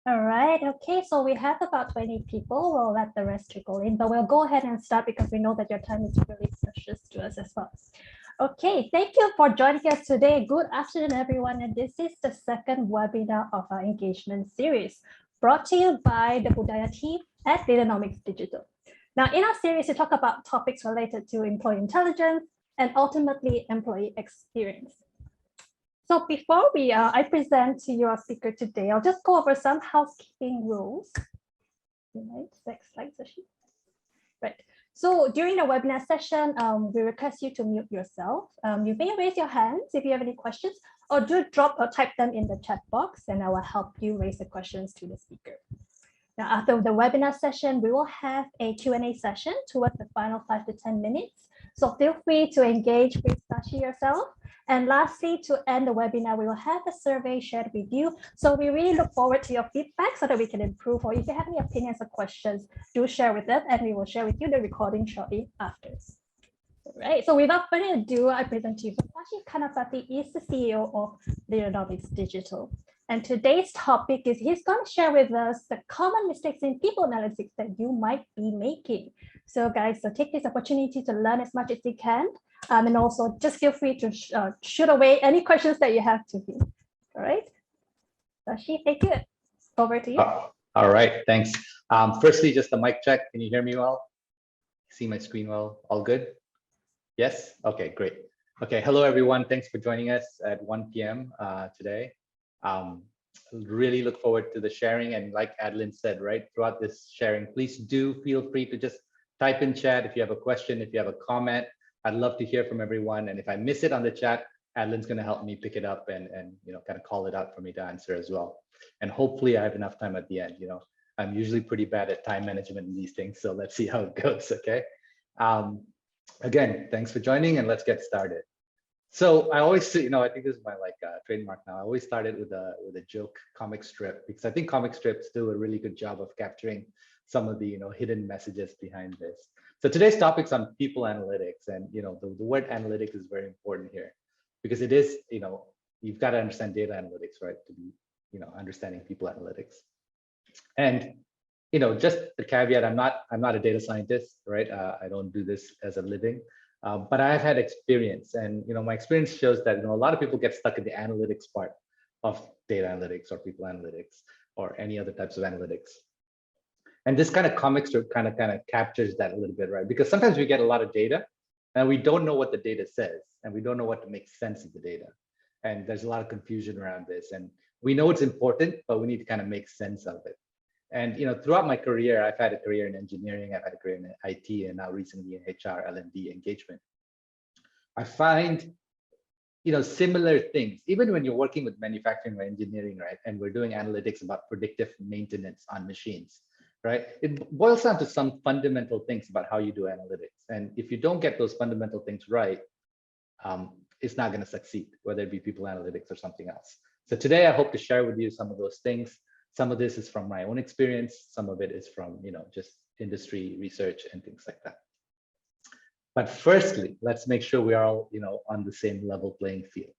All right. Okay. So we have about 20 people. We'll let the rest trickle in, but we'll go ahead and start because we know that your time is really precious to us as well. Okay. Thank you for joining us today. Good afternoon, everyone. And this is the second webinar of our engagement series brought to you by the Budaya team at Leaderonomics Digital. Now, in our series, we talk about topics related to employee intelligence and ultimately employee experience. So before I present to you our speaker today, I'll just go over some housekeeping rules. Right, next slide, Sashe. Right. So during the webinar session, we request you to mute yourself. You may raise your hands if you have any questions, or do drop or type them in the chat box, and I will help you raise the questions to the speaker. Now, after the webinar session, we will have a Q&A session towards the final 5 to 10 minutes. So feel free to engage with Sashe yourself. And lastly, to end the webinar, we will have a survey shared with you. So we really look forward to your feedback so that we can improve. Or if you have any opinions or questions, do share with us, and we will share with you the recording shortly after. All right, so without further ado, I present to you. Sashe Kanapathi is the CEO of Leaderonomics Digital. And today's topic is he's going to share with us the common mistakes in people analytics that you might be making. So guys, so take this opportunity to learn as much as you can. And also just feel free to shoot away any questions that you have to him. All right. Sashe, thank you. Over to you. All right, thanks. Firstly, just a mic check. Can you hear me well? See my screen well? All good? Yes? Okay, great. Okay, hello everyone. Thanks for joining us at 1 p.m. Today. Really look forward to the sharing, and like Adeline said, right, throughout this sharing, please do feel free to just type in chat if you have a question, if you have a comment. I'd love to hear from everyone, and if I miss it on the chat, Adeline's going to help me pick it up and kind of call it out for me to answer as well. And hopefully I have enough time at the end. I'm usually pretty bad at time management in these things, so let's see how it goes. Okay. Again, thanks for joining, and let's get started. So I always, I think this is my trademark now. I always started with a joke comic strip, because I think comic strips do a really good job of capturing some of the hidden messages behind this. So today's topic's on people analytics, and the word analytics is very important here, because it is, you've got to understand data analytics, right, to be understanding people analytics. And just the caveat, I'm not a data scientist, right? I don't do this as a living. But I've had experience, and my experience shows that a lot of people get stuck in the analytics part of data analytics or people analytics or any other types of analytics. And this kind of comic strip kind of captures that a little bit, right? Because sometimes we get a lot of data and we don't know what the data says, and we don't know what to make sense of the data. And there's a lot of confusion around this, and we know it's important, but we need to kind of make sense of it. And throughout my career, I've had a career in engineering, I've had a career in IT, and now recently in HR, L&D engagement. I find similar things, even when you're working with manufacturing or engineering, right? And we're doing analytics about predictive maintenance on machines, right? It boils down to some fundamental things about how you do analytics. And if you don't get those fundamental things right, it's not going to succeed, whether it be people analytics or something else. So today I hope to share with you some of those things. Some of this is from my own experience. Some of it is from, just industry research and things like that. But firstly, let's make sure we are all, on the same level playing field.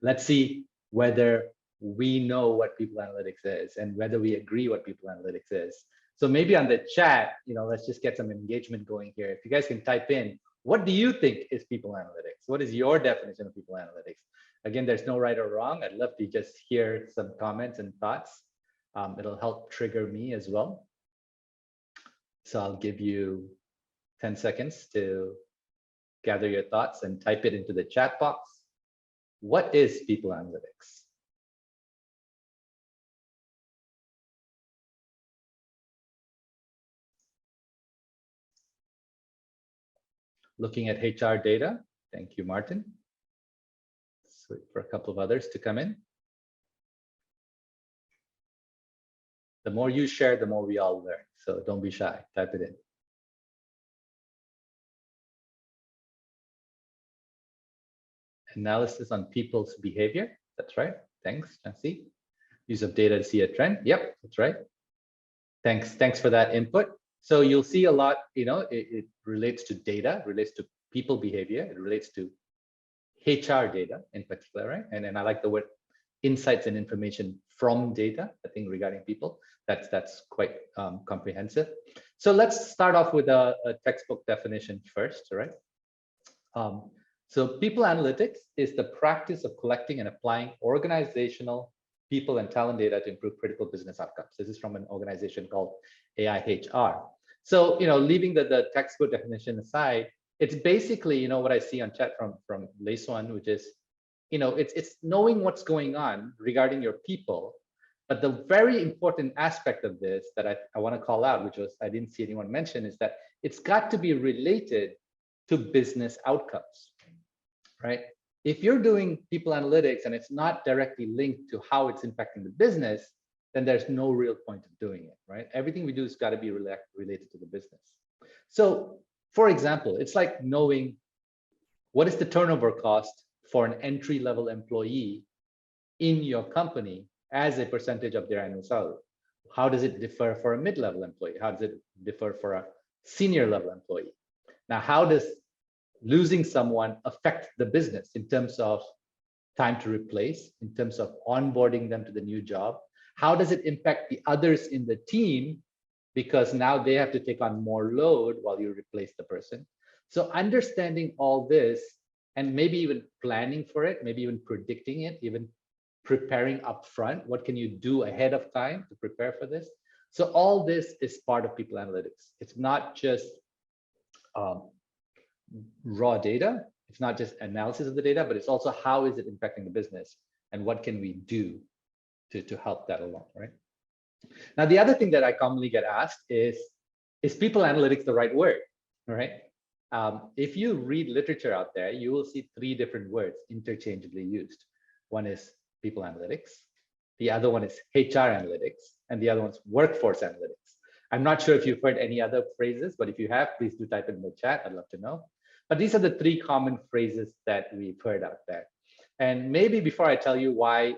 Let's see whether we know what people analytics is and whether we agree what people analytics is. So maybe on the chat, let's just get some engagement going here. If you guys can type in, what do you think is people analytics? What is your definition of people analytics? Again, there's no right or wrong. I'd love to just hear some comments and thoughts. It'll help trigger me as well. So I'll give you 10 seconds to gather your thoughts and type it into the chat box. What is people analytics? Looking at HR data. Thank you, Martin. Let's wait for a couple of others to come in. The more you share, the more we all learn. So don't be shy, type it in. Analysis on people's behavior. That's right. Thanks, Nancy. Use of data to see a trend. Yep, that's right. Thanks for that input. So you'll see a lot, it relates to data, relates to people behavior, it relates to HR data in particular, right? And then I like the word insights and information from data, I think regarding people, that's quite comprehensive. So let's start off with a textbook definition first, right? So people analytics is the practice of collecting and applying organizational, people, and talent data to improve critical business outcomes. This is from an organization called AIHR. So, leaving the textbook definition aside, it's basically, what I see on chat from Leiswan, which is, it's knowing what's going on regarding your people. But the very important aspect of this that I want to call out, which was I didn't see anyone mention, is that it's got to be related to business outcomes, right? If you're doing people analytics and it's not directly linked to how it's impacting the business, then there's no real point of doing it, right? Everything we do has got to be related to the business. So, for example, it's like knowing what is the turnover cost for an entry-level employee in your company as a percentage of their annual salary. How does it differ for a mid-level employee? How does it differ for a senior level employee? Now, how does losing someone affect the business in terms of time to replace, in terms of onboarding them to the new job? How does it impact the others in the team? Because now they have to take on more load while you replace the person. So understanding all this and maybe even planning for it, maybe even predicting it, even preparing upfront, what can you do ahead of time to prepare for this? So all this is part of people analytics. It's not just raw data. It's not just analysis of the data, but it's also how is it impacting the business and what can we do to help that along, right? Now, the other thing that I commonly get asked is people analytics the right word, right? If you read literature out there, you will see 3 different words interchangeably used. One is people analytics, the other one is HR analytics, and the other one's workforce analytics. I'm not sure if you've heard any other phrases, but if you have, please do type it in the chat. I'd love to know. But these are the 3 common phrases that we've heard out there. And maybe before I tell you why,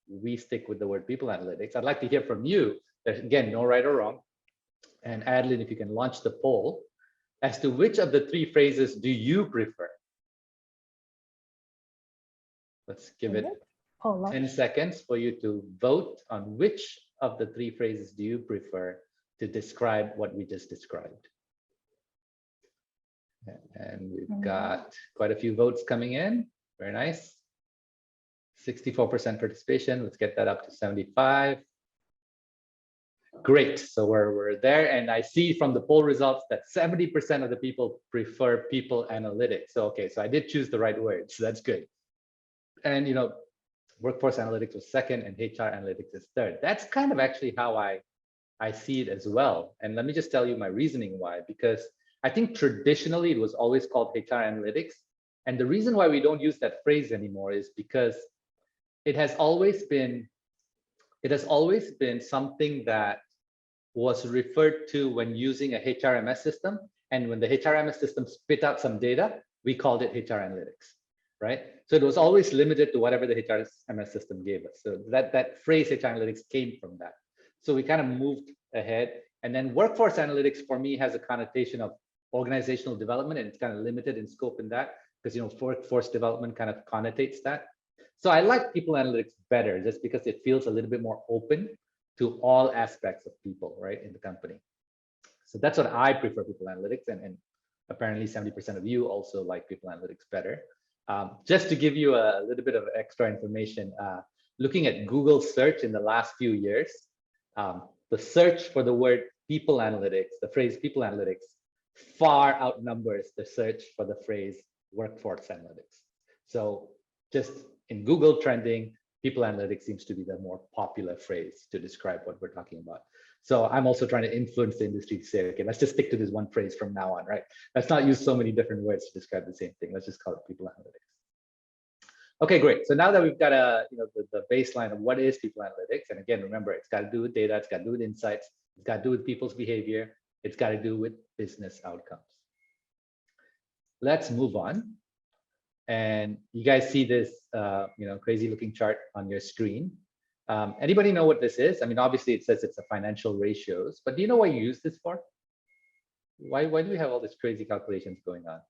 we stick with the word people analytics, I'd like to hear from you. There's, again, no right or wrong. And Adeline, if you can launch the poll as to which of the 3 phrases do you prefer? Let's give it 10 seconds for you to vote on which of the 3 phrases do you prefer to describe what we just described. And we've got quite a few votes coming in. Very nice. 64% participation. Let's get that up to 75. Great. So we're there. And I see from the poll results that 70% of the people prefer people analytics. So, okay, so I did choose the right word. So that's good. And, workforce analytics was second and HR analytics is third. That's kind of actually how I see it as well. And let me just tell you my reasoning why, because I think traditionally it was always called HR analytics. And the reason why we don't use that phrase anymore is because it has always been something that was referred to when using a HRMS system. And when the HRMS system spit out some data, we called it HR analytics, right? So it was always limited to whatever the HRMS system gave us. So that phrase HR analytics came from that. So we kind of moved ahead. And then workforce analytics for me has a connotation of organizational development, and it's kind of limited in scope in that because workforce development kind of connotates that. So I like people analytics better just because it feels a little bit more open to all aspects of people, right, in the company. So that's what I prefer, people analytics, and apparently 70% of you also like people analytics better. Just to give you a little bit of extra information, looking at Google search in the last few years, the search for the word people analytics, the phrase people analytics, far outnumbers the search for the phrase workforce analytics. So just in Google trending, people analytics seems to be the more popular phrase to describe what we're talking about. So I'm also trying to influence the industry to say, okay, let's just stick to this one phrase from now on, right? Let's not use so many different words to describe the same thing. Let's just call it people analytics. Okay, great. So now that we've got the baseline of what is people analytics, and again, remember, it's got to do with data, it's got to do with insights, it's got to do with people's behavior, it's got to do with business outcomes. Let's move on. And you guys see this, crazy looking chart on your screen. Anybody know what this is? I mean, obviously it says it's a financial ratios, but do you know what you use this for? Why do we have all these crazy calculations going on?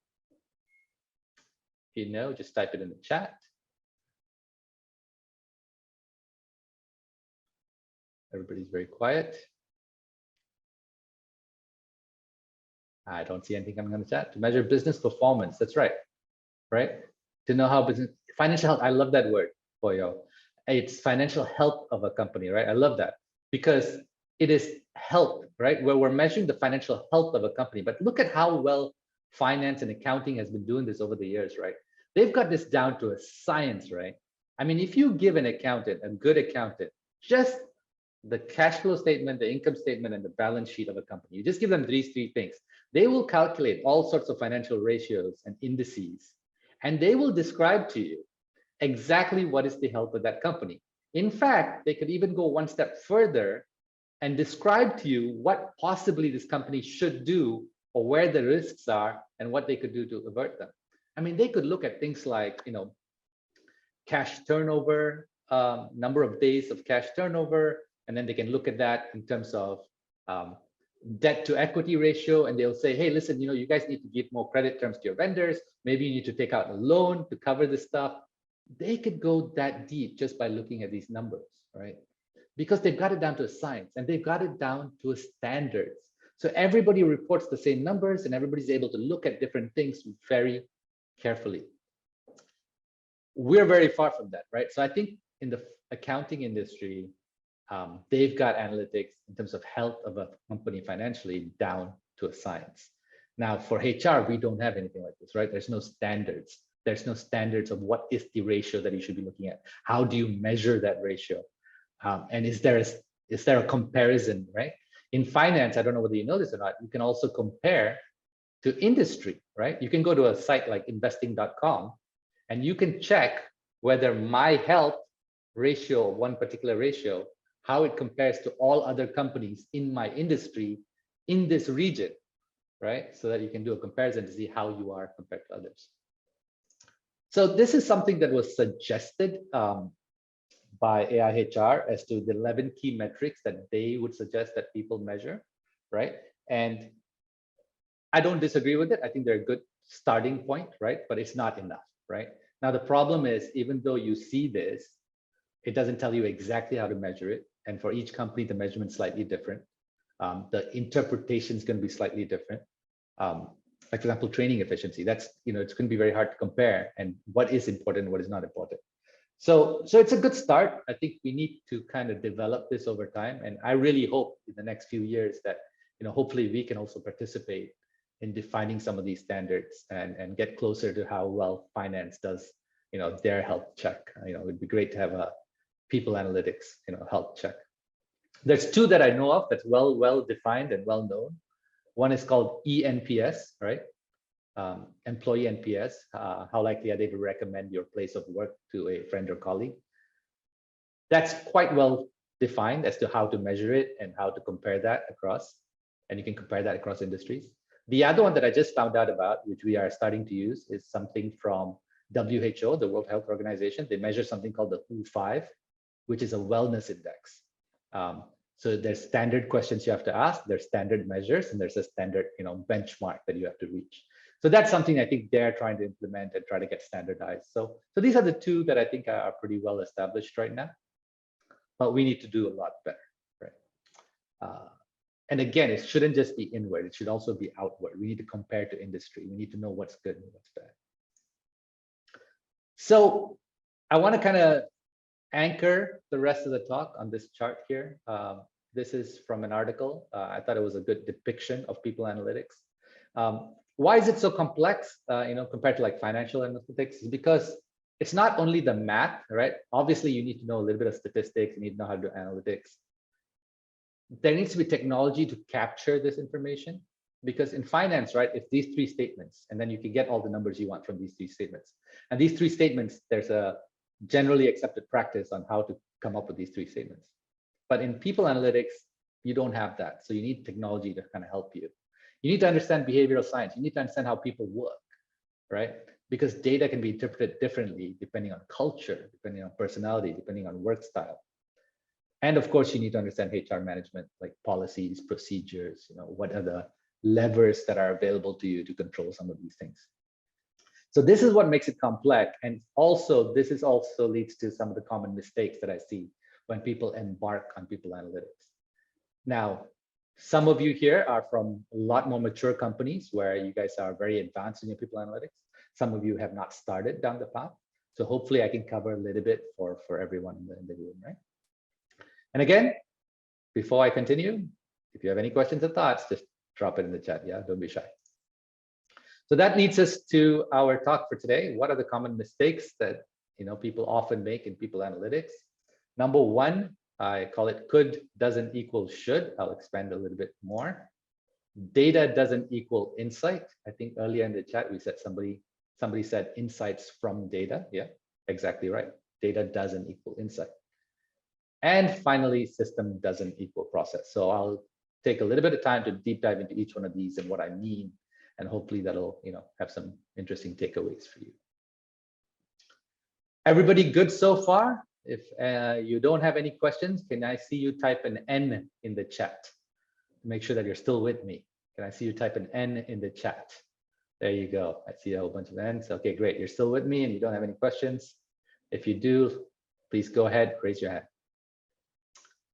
If you know, just type it in the chat. Everybody's very quiet. I don't see anything coming on the chat. To measure business performance, that's right, right? To know how business, financial health, I love that word, Boyo. It's financial health of a company, right? I love that because it is health, right? Where we're measuring the financial health of a company. But look at how well finance and accounting has been doing this over the years, right? They've got this down to a science, right? I mean, if you give an accountant, a good accountant, just the cash flow statement, the income statement, and the balance sheet of a company, you just give them these three things, they will calculate all sorts of financial ratios and indices, and they will describe to you exactly what is the health of that company. In fact, they could even go one step further and describe to you what possibly this company should do or where the risks are and what they could do to avert them. I mean, they could look at things like, cash turnover, number of days of cash turnover, and then they can look at that in terms of debt to equity ratio, and they'll say, hey, listen, you guys need to give more credit terms to your vendors. Maybe you need to take out a loan to cover this stuff. They could go that deep just by looking at these numbers, right? Because they've got it down to a science and they've got it down to a standards. So everybody reports the same numbers and everybody's able to look at different things very carefully. We're very far from that, right? So I think in the accounting industry, they've got analytics in terms of health of a company financially down to a science. Now for HR, we don't have anything like this, right? There's no standards. There's no standards of what is the ratio that you should be looking at. How do you measure that ratio? And is there a comparison, right? In finance, I don't know whether you know this or not, you can also compare to industry, right? You can go to a site like investing.com and you can check whether my health ratio, one particular ratio, how it compares to all other companies in my industry in this region, right? So that you can do a comparison to see how you are compared to others. So this is something that was suggested by AIHR as to the 11 key metrics that they would suggest that people measure, right? And I don't disagree with it. I think they're a good starting point, right? But it's not enough, right? Now, the problem is, even though you see this, it doesn't tell you exactly how to measure it. And for each company, the measurement's slightly different. The interpretation is going to be slightly different. Like, for example, training efficiency, that's, it's going to be very hard to compare and what is important and what is not important. So it's a good start. I think we need to kind of develop this over time. And I really hope in the next few years that, hopefully we can also participate in defining some of these standards and get closer to how well finance does, their health check. It'd be great to have a people analytics, health check. There's two that I know of that's well defined and well known. One is called ENPS, right? Employee NPS. How likely are they to recommend your place of work to a friend or colleague? That's quite well defined as to how to measure it and how to compare that across. And you can compare that across industries. The other one that I just found out about, which we are starting to use, is something from WHO, the World Health Organization. They measure something called the WHO5, which is a wellness index. So there's standard questions you have to ask, there's standard measures, and there's a standard, benchmark that you have to reach. So that's something I think they're trying to implement and try to get standardized. So these are the two that I think are pretty well established right now, but we need to do a lot better, right? And again, it shouldn't just be inward, it should also be outward. We need to compare to industry. We need to know what's good and what's bad. So I want to kind of anchor the rest of the talk on this chart here. This is from an article. I thought it was a good depiction of people analytics. Why is it so complex, compared to like financial analytics? Is because it's not only the math, right? Obviously, you need to know a little bit of statistics. You need to know how to do analytics. There needs to be technology to capture this information, because in finance, right, it's these three statements, and then you can get all the numbers you want from these three statements. And these three statements, there's a generally accepted practice on how to come up with these three statements. But in people analytics, you don't have that. So you need technology to kind of help you. You need to understand behavioral science. You need to understand how people work, right? Because data can be interpreted differently depending on culture, depending on personality, depending on work style. And of course, you need to understand HR management, like policies, procedures, what are the levers that are available to you to control some of these things. So this is what makes it complex. And also, this is also leads to some of the common mistakes that I see when people embark on people analytics. Now, some of you here are from a lot more mature companies where you guys are very advanced in your people analytics. Some of you have not started down the path. So hopefully I can cover a little bit for everyone in the room, right? And again, before I continue, if you have any questions or thoughts, just drop it in the chat. Yeah, don't be shy. So that leads us to our talk for today. What are the common mistakes that people often make in people analytics? Number one, I call it could doesn't equal should. I'll expand a little bit more. Data doesn't equal insight. I think earlier in the chat we said somebody said insights from data. Yeah, exactly right. Data doesn't equal insight. And finally, system doesn't equal process. So I'll take a little bit of time to deep dive into each one of these and what I mean, and hopefully that'll have some interesting takeaways for you. Everybody good so far? If you don't have any questions, can I see you type an N in the chat? Make sure that you're still with me. Can I see you type an N in the chat? There you go. I see a whole bunch of N's. Okay, great. You're still with me and you don't have any questions. If you do, please go ahead, raise your hand.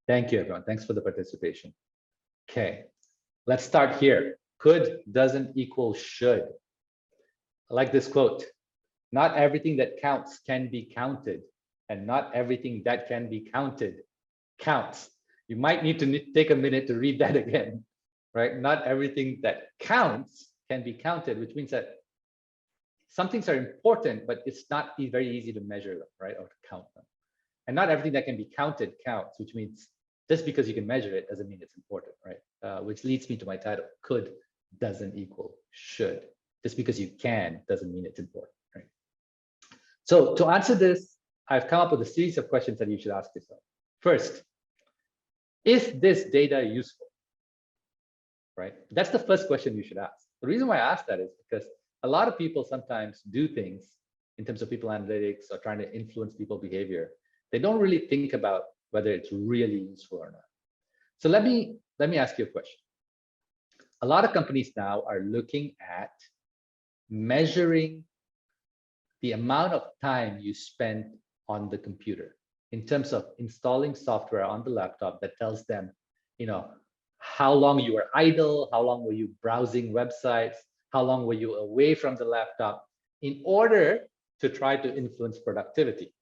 Thank you, everyone. Thanks for the participation. Okay, let's start here. Could doesn't equal should. I like this quote. Not everything that counts can be counted, and not everything that can be counted counts. You might need to take a minute to read that again, right? Not everything that counts can be counted, which means that some things are important, but it's not very easy to measure them, right? Or to count them. And not everything that can be counted counts, which means just because you can measure it doesn't mean it's important, right? Which leads me to my title, could doesn't equal should. Just because you can doesn't mean it's important, right? So to answer this, I've come up with a series of questions that you should ask yourself. First, is this data useful, right? That's the first question you should ask. The reason why I ask that is because a lot of people sometimes do things in terms of people analytics or trying to influence people's behavior. They don't really think about whether it's really useful or not. So let me ask you a question. A lot of companies now are looking at measuring the amount of time you spend on the computer in terms of installing software on the laptop that tells them, how long you were idle, how long were you browsing websites, how long were you away from the laptop, in order to try to influence productivity,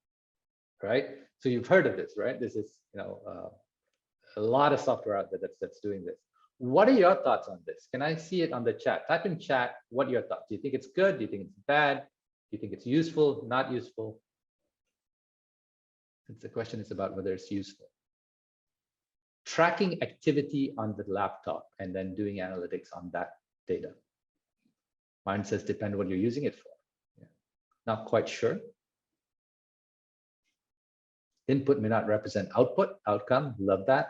right? So you've heard of this, right? This is, a lot of software out there that's doing this. What are your thoughts on this? Can I see it on the chat? Type in chat, what are your thoughts? Do you think it's good? Do you think it's bad? Do you think it's useful, not useful? Since the question is about whether it's useful. Tracking activity on the laptop and then doing analytics on that data. Mine says depend what you're using it for. Yeah. Not quite sure. Input may not represent output, outcome, love that.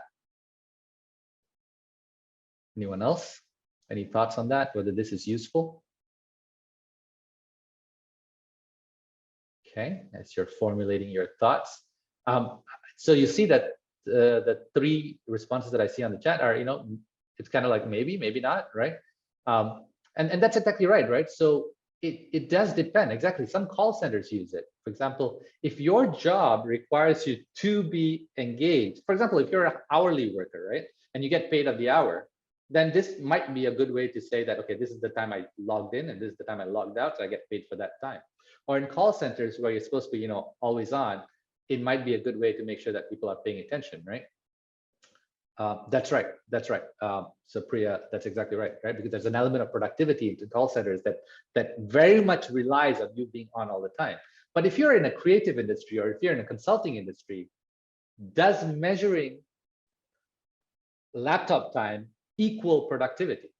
Anyone else? Any thoughts on that, whether this is useful? Okay, as you're formulating your thoughts. So you see that the three responses that I see on the chat are, it's kind of like maybe, maybe not, right? And that's exactly right? So it does depend, exactly. Some call centers use it. For example, if your job requires you to be engaged, for example, if you're an hourly worker, right? And you get paid at the hour, then this might be a good way to say that, okay, this is the time I logged in and this is the time I logged out, so I get paid for that time. Or in call centers where you're supposed to be, always on, it might be a good way to make sure that people are paying attention, right? That's right. So Priya, that's exactly right? Because there's an element of productivity to call centers that very much relies on you being on all the time. But if you're in a creative industry or if you're in a consulting industry, does measuring laptop time equal productivity?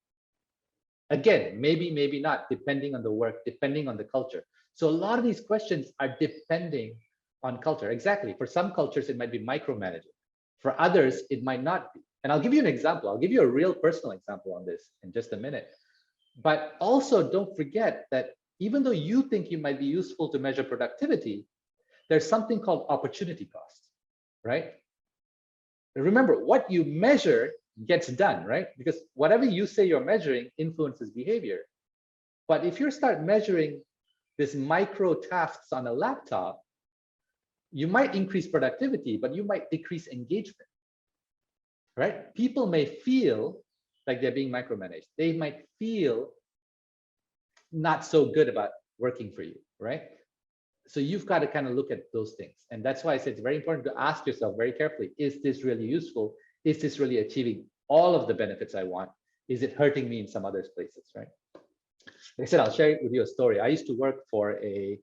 Again, maybe, maybe not, depending on the work, depending on the culture. So a lot of these questions are depending on culture. Exactly. For some cultures, it might be micromanaging. For others, it might not be. And I'll give you an example. I'll give you a real personal example on this in just a minute. But also don't forget that even though you think you might be useful to measure productivity, there's something called opportunity cost, right? Remember, what you measure gets done, right? Because whatever you say you're measuring influences behavior. But if you start measuring this micro tasks on a laptop, you might increase productivity, but you might decrease engagement, right? People may feel like they're being micromanaged. They might feel not so good about working for you, right? So you've got to kind of look at those things. And that's why I said it's very important to ask yourself very carefully, is this really useful? Is this really achieving all of the benefits I want? Is it hurting me in some other places, right? Like I said, I'll share with you a story. I used to work for a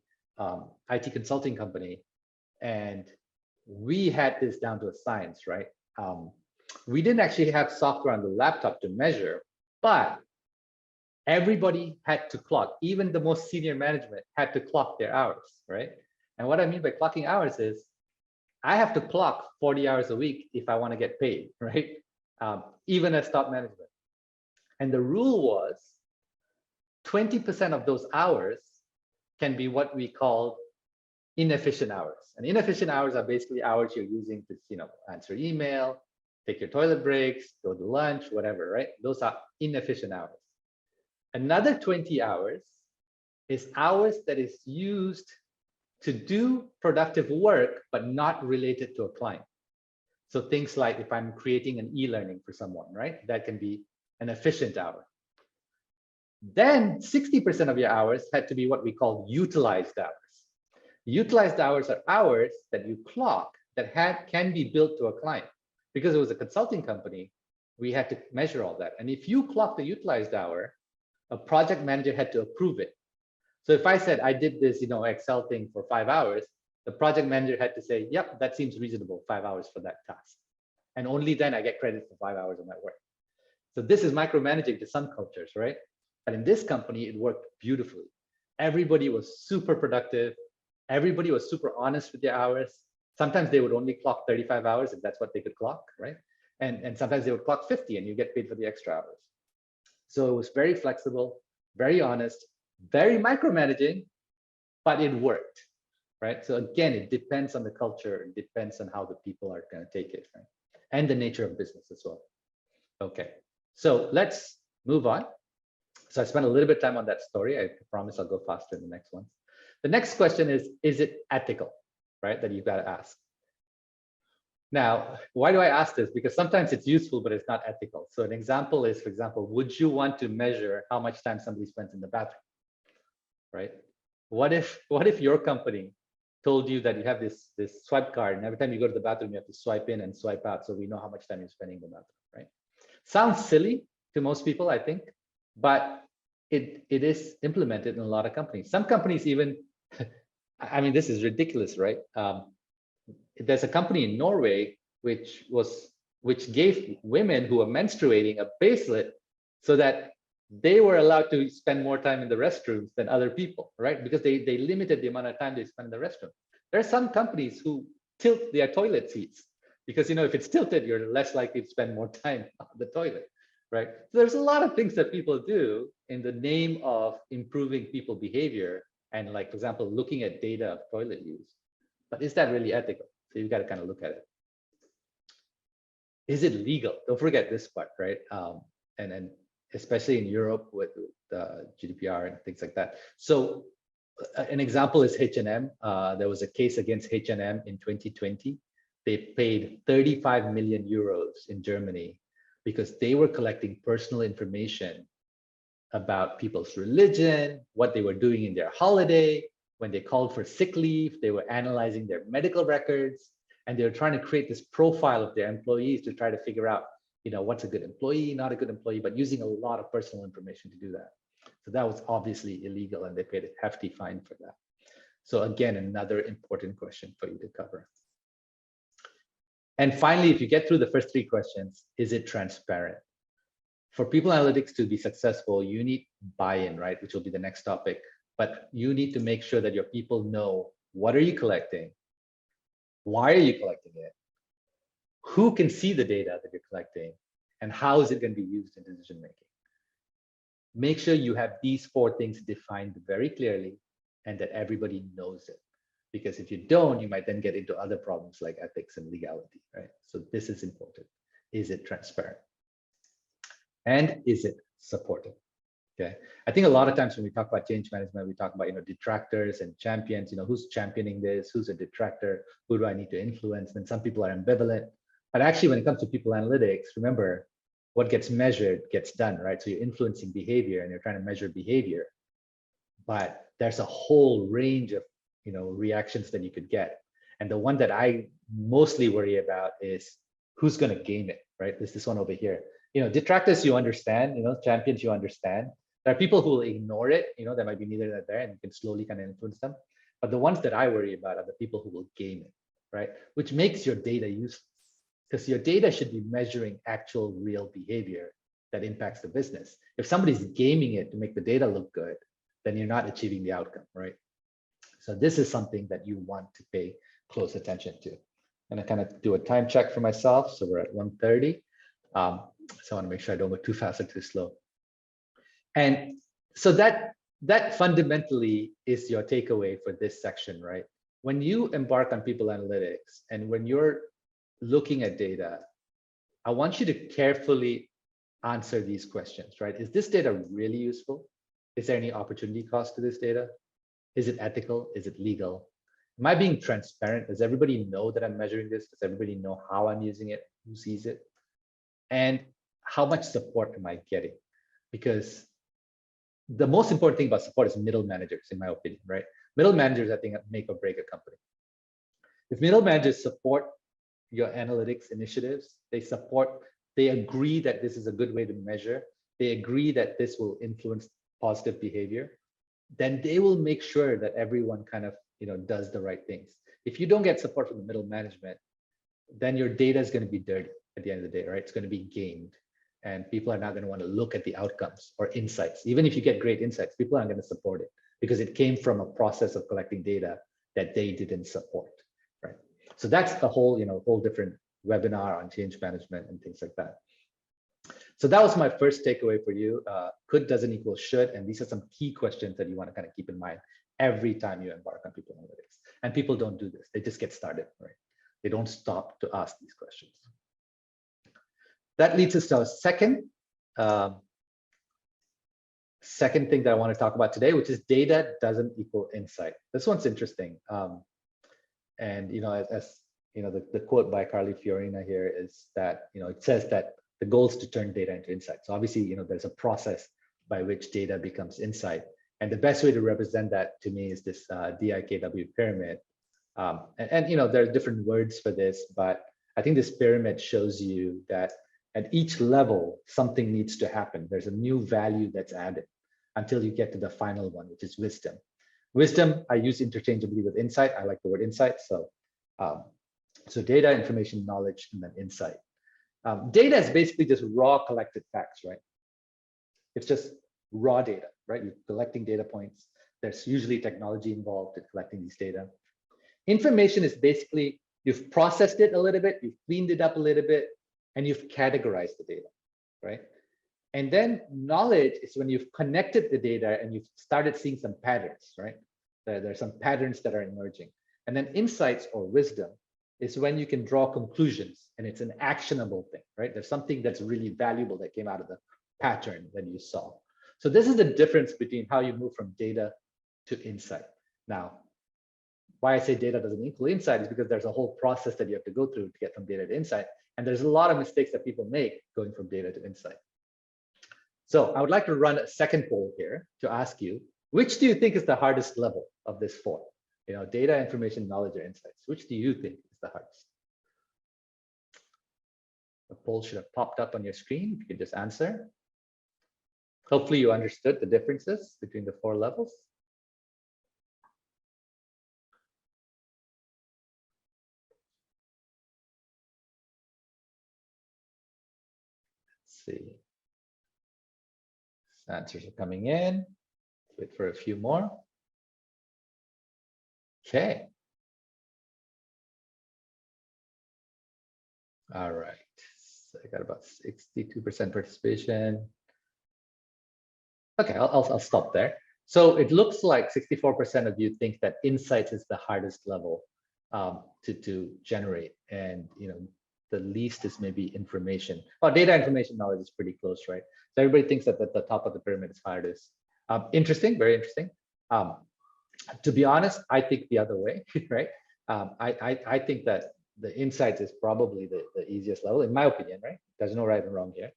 IT consulting company, and we had this down to a science, right? We didn't actually have software on the laptop to measure, but everybody had to clock. Even the most senior management had to clock their hours, right? And what I mean by clocking hours is I have to clock 40 hours a week if I want to get paid, right? Even as top management. And the rule was 20% of those hours can be what we call inefficient hours. And inefficient hours are basically hours you're using to, answer email, take your toilet breaks, go to lunch, whatever, right? Those are inefficient hours. Another 20 hours is hours that is used to do productive work, but not related to a client. So things like if I'm creating an e-learning for someone, right? That can be an efficient hour. Then 60% of your hours had to be what we call utilized hours. Utilized hours are hours that you clock that can be billed to a client. Because it was a consulting company, we had to measure all that. And if you clock the utilized hour, a project manager had to approve it. So if I said I did this, Excel thing for 5 hours, the project manager had to say, yep, that seems reasonable, 5 hours for that task. And only then I get credit for 5 hours of my work. So this is micromanaging to some cultures, right? But in this company, it worked beautifully. Everybody was super productive. Everybody was super honest with their hours. Sometimes they would only clock 35 hours if that's what they could clock, right? And sometimes they would clock 50 and you get paid for the extra hours. So it was very flexible, very honest, very micromanaging, but it worked, right? So again, it depends on the culture. It depends on how the people are going to take it, right? And the nature of business as well. Okay, so let's move on. So I spent a little bit of time on that story. I promise I'll go faster in the next one. The next question is it ethical, right? That you've got to ask. Now, why do I ask this? Because sometimes it's useful, but it's not ethical. So an example is, for example, would you want to measure how much time somebody spends in the bathroom, right? What if your company told you that you have this swipe card, and every time you go to the bathroom, you have to swipe in and swipe out, so we know how much time you're spending in the bathroom, right? Sounds silly to most people, I think, but it is implemented in a lot of companies. Some companies even, I mean, this is ridiculous, right? There's a company in Norway which gave women who are menstruating a bracelet so that they were allowed to spend more time in the restrooms than other people, right? Because they limited the amount of time they spend in the restroom. There are some companies who tilt their toilet seats because, if it's tilted, you're less likely to spend more time on the toilet, right? So there's a lot of things that people do in the name of improving people behavior and, like, for example, looking at data of toilet use. But is that really ethical? So you've got to kind of look at it. Is it legal? Don't forget this part, right? And especially in Europe with GDPR and things like that. So an example is H&M. There was a case against H&M in 2020. They paid 35 million euros in Germany because they were collecting personal information about people's religion, what they were doing in their holiday. When they called for sick leave, they were analyzing their medical records, and they were trying to create this profile of their employees to try to figure out, what's a good employee, not a good employee, but using a lot of personal information to do that. So that was obviously illegal, and they paid a hefty fine for that. So again, another important question for you to cover. And finally, if you get through the first 3 questions, is it transparent? For people analytics to be successful, you need buy-in, right? Which will be the next topic. But you need to make sure that your people know, what are you collecting? Why are you collecting it? Who can see the data that you're collecting? And how is it going to be used in decision making? Make sure you have these 4 things defined very clearly and that everybody knows it. Because if you don't, you might then get into other problems like ethics and legality, right? So this is important. Is it transparent? And is it supported? Okay, I think a lot of times when we talk about change management, we talk about detractors and champions. Who's championing this? Who's a detractor? Who do I need to influence? And some people are ambivalent. But actually, when it comes to people analytics, remember what gets measured gets done, right? So you're influencing behavior and you're trying to measure behavior. But there's a whole range of reactions that you could get. And the one that I mostly worry about is who's going to game it, right? There's this one over here. Detractors you understand, champions you understand. There are people who will ignore it, that might be neither there, and you can slowly kind of influence them. But the ones that I worry about are the people who will game it, right? Which makes your data useful, because your data should be measuring actual real behavior that impacts the business. If somebody's gaming it to make the data look good, then you're not achieving the outcome, right? So this is something that you want to pay close attention to. And I kind of do a time check for myself. So we're at 1:30. So I want to make sure I don't go too fast or too slow. And so that fundamentally is your takeaway for this section, right? When you embark on people analytics and when you're looking at data, I want you to carefully answer these questions, right? Is this data really useful? Is there any opportunity cost to this data? Is it ethical? Is it legal? Am I being transparent? Does everybody know that I'm measuring this? Does everybody know how I'm using it? Who sees it? And how much support am I getting? Because the most important thing about support is middle managers, in my opinion, right? Middle managers, I think, make or break a company. If middle managers support your analytics initiatives, they agree that this is a good way to measure, they agree that this will influence positive behavior, then they will make sure that everyone kind of does the right things. If you don't get support from the middle management, then your data is going to be dirty at the end of the day, right? It's going to be gamed, and people are not going to want to look at the outcomes or insights. Even if you get great insights, people aren't going to support it because it came from a process of collecting data that they didn't support, right? So that's the whole whole different webinar on change management and things like that. So that was my first takeaway for you. Could doesn't equal should, and these are some key questions that you want to kind of keep in mind every time you embark on people analytics. And people don't do this; they just get started, right? They don't stop to ask these questions. That leads us to our second thing that I want to talk about today, which is data doesn't equal insight. This one's interesting, and as the quote by Carly Fiorina here is that it says that the goal is to turn data into insight. So obviously, there's a process by which data becomes insight. And the best way to represent that to me is this DIKW pyramid. And there are different words for this, but I think this pyramid shows you that at each level, something needs to happen. There's a new value that's added until you get to the final one, which is wisdom. Wisdom, I use interchangeably with insight. I like the word insight. So, so data, information, knowledge, and then insight. Data is basically just raw collected facts, right? It's just raw data, right? You're collecting data points. There's usually technology involved in collecting these data. Information is basically, you've processed it a little bit, you've cleaned it up a little bit, and you've categorized the data, right? And then knowledge is when you've connected the data and you've started seeing some patterns, right? There's some patterns that are emerging. And then insights or wisdom is when you can draw conclusions and it's an actionable thing, right? There's something that's really valuable that came out of the pattern that you saw. So this is the difference between how you move from data to insight. Now, why I say data doesn't equal insight is because there's a whole process that you have to go through to get from data to insight. And there's a lot of mistakes that people make going from data to insight. So I would like to run a second poll here to ask you, which do you think is the hardest level of this four? Data, information, knowledge, or insights. Which do you think is the hardest? The poll should have popped up on your screen. You can just answer. Hopefully you understood the differences between the four levels. Let's see. Answers are coming in. Wait for a few more. Okay. All right. So I got about 62% participation. Okay, I'll stop there. So it looks like 64% of you think that insights is the hardest level to generate, and the least is maybe information. Oh, data information knowledge is pretty close, right? So everybody thinks that at the top of the pyramid is hardest. Interesting, very interesting. To be honest, I think the other way, right? I think that the insights is probably the easiest level, in my opinion, right? There's no right and wrong here.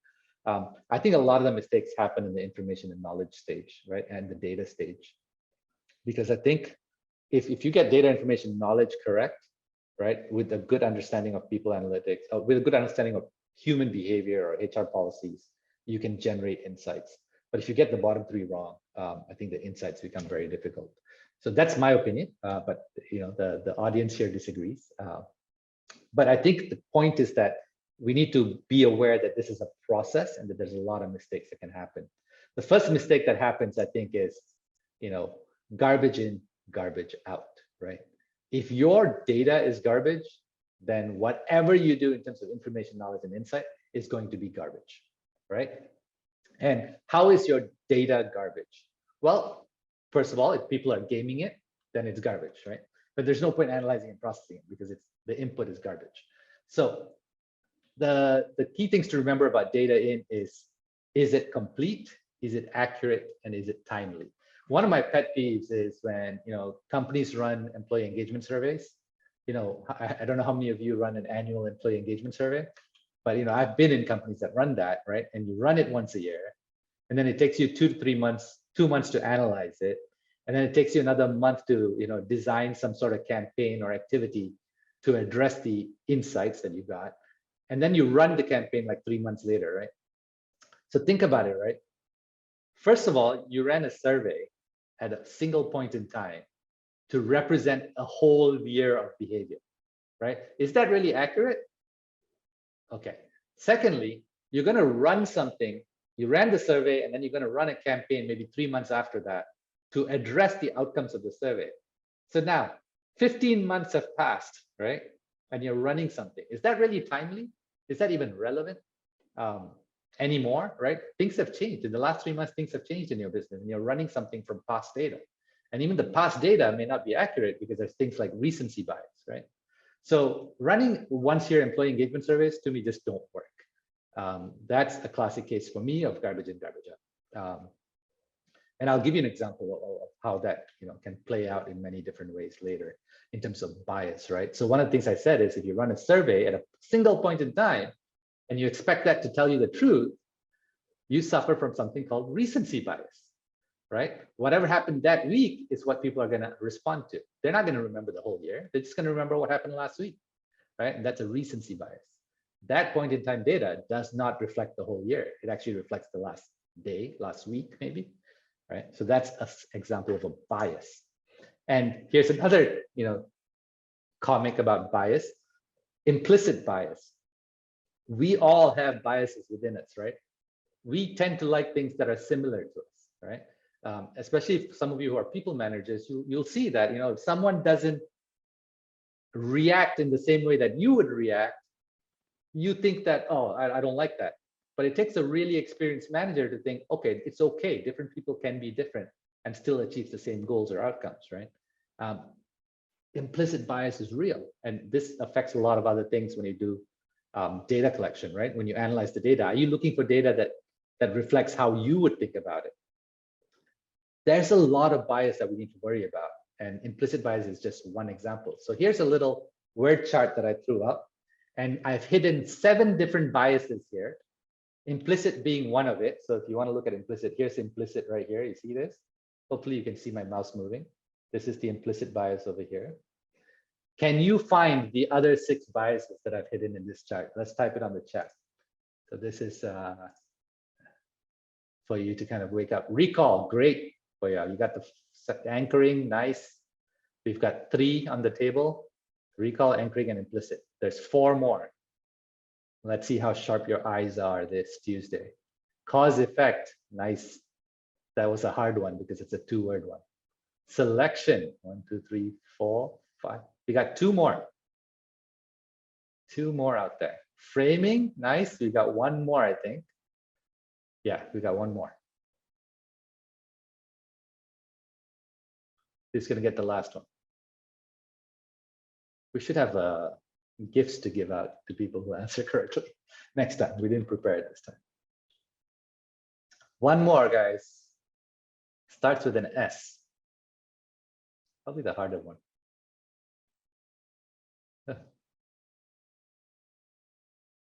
I think a lot of the mistakes happen in the information and knowledge stage, right? And the data stage. Because I think if you get data information knowledge correct, right, with a good understanding of people analytics, with a good understanding of human behavior or HR policies, you can generate insights. But if you get the bottom three wrong, I think the insights become very difficult. So that's my opinion, but you know, the audience here disagrees. But I think the point is that we need to be aware that this is a process and that there's a lot of mistakes that can happen. The first mistake that happens, I think, is, you know, garbage in, garbage out, right? If your data is garbage, then whatever you do in terms of information, knowledge, and insight is going to be garbage, right? And how is your data garbage? Well, first of all, if people are gaming it, then it's garbage, right? But there's no point analyzing and processing it because the input is garbage. So the key things to remember about data in is it complete, is it accurate, and is it timely? One of my pet peeves is when, you know, companies run employee engagement surveys. You know, I don't know how many of you run an annual employee engagement survey, but, you know, I've been in companies that run that, right? And you run it once a year, and then it takes you 2 to 3 months, 2 months to analyze it. And then it takes you another month to, you know, design some sort of campaign or activity to address the insights that you got. And then you run the campaign like 3 months later, right? So think about it, right? First of all, you ran a survey at a single point in time to represent a whole year of behavior, right? Is that really accurate? Okay. Secondly, you're going to run something. You ran the survey, and then you're going to run a campaign maybe 3 months after that to address the outcomes of the survey. So now 15 months have passed, right? And you're running something. Is that really timely? Is that even relevant anymore, right? Things have changed. In the last 3 months, things have changed in your business, and you're running something from past data. And even the past data may not be accurate because there's things like recency bias, right? So running once year employee engagement surveys, to me, just don't work. That's a classic case for me of garbage in, garbage out. And I'll give you an example of how that, you know, can play out in many different ways later in terms of bias, right? So one of the things I said is if you run a survey at a single point in time and you expect that to tell you the truth, you suffer from something called recency bias, right? Whatever happened that week is what people are going to respond to. They're not going to remember the whole year. They're just going to remember what happened last week, right? And that's a recency bias. That point in time data does not reflect the whole year. It actually reflects the last day, last week, maybe. Right, so that's an example of a bias. And here's another, you know, comic about bias: implicit bias. We all have biases within us, right? We tend to like things that are similar to us, right? Especially if some of you who are people managers, you'll see that, you know, if someone doesn't react in the same way that you would react, you think that, oh, I don't like that. But it takes a really experienced manager to think, okay, it's okay. Different people can be different and still achieve the same goals or outcomes, right? Implicit bias is real. And this affects a lot of other things when you do data collection, right? When you analyze the data, are you looking for data that reflects how you would think about it? There's a lot of bias that we need to worry about. And implicit bias is just one example. So here's a little word chart that I threw up. And I've hidden 7 different biases here. Implicit being one of it. So if you want to look at implicit, here's implicit right here. You see this? Hopefully you can see my mouse moving. This is the implicit bias over here. Can you find the other 6 biases that I've hidden in this chart? Let's type it on the chat. So this is for you to kind of wake up. Recall, great. Oh yeah, you got the anchoring, nice. We've got 3 on the table. Recall, anchoring, and implicit. There's 4 more. Let's see how sharp your eyes are this Tuesday. Cause effect, nice. That was a hard one because it's a 2-word one. Selection, 1, 2, 3, 4, 5. We got 2 more. 2 more out there. Framing, nice. We got 1 more, I think. Yeah, we got 1 more. Who's gonna get the last one? We should have gifts to give out to people who answer correctly. Next time, we didn't prepare it this time. One more, guys. Starts with an S. Probably the harder one.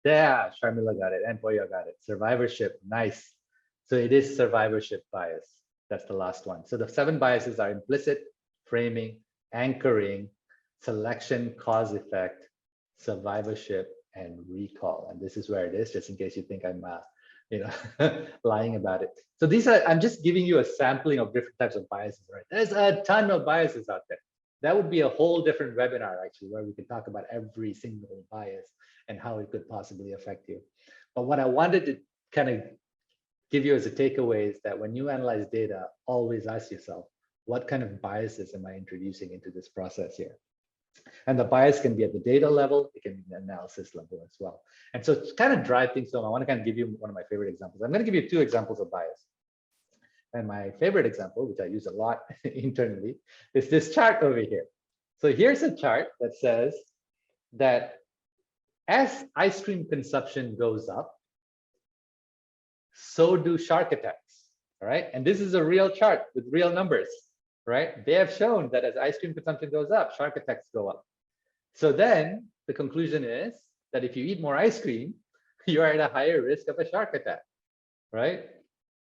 Yeah, Sharmila got it, and Poya got it. Survivorship, nice. So it is survivorship bias. That's the last one. So the 7 biases are implicit, framing, anchoring, selection, cause effect, survivorship, and recall. And this is where it is, just in case you think I'm lying about it. So these are, I'm just giving you a sampling of different types of biases, right? There's a ton of biases out there. That would be a whole different webinar, actually, where we could talk about every single bias and how it could possibly affect you. But what I wanted to kind of give you as a takeaway is that when you analyze data, always ask yourself, what kind of biases am I introducing into this process here? And the bias can be at the data level, it can be the analysis level as well. And so to kind of drive things home, I want to kind of give you one of my favorite examples. I'm going to give you 2 examples of bias. And my favorite example, which I use a lot internally, is this chart over here. So here's a chart that says that as ice cream consumption goes up, so do shark attacks, all right? And this is a real chart with real numbers, right? They have shown that as ice cream consumption goes up, shark attacks go up. So then the conclusion is that if you eat more ice cream, you're at a higher risk of a shark attack, right?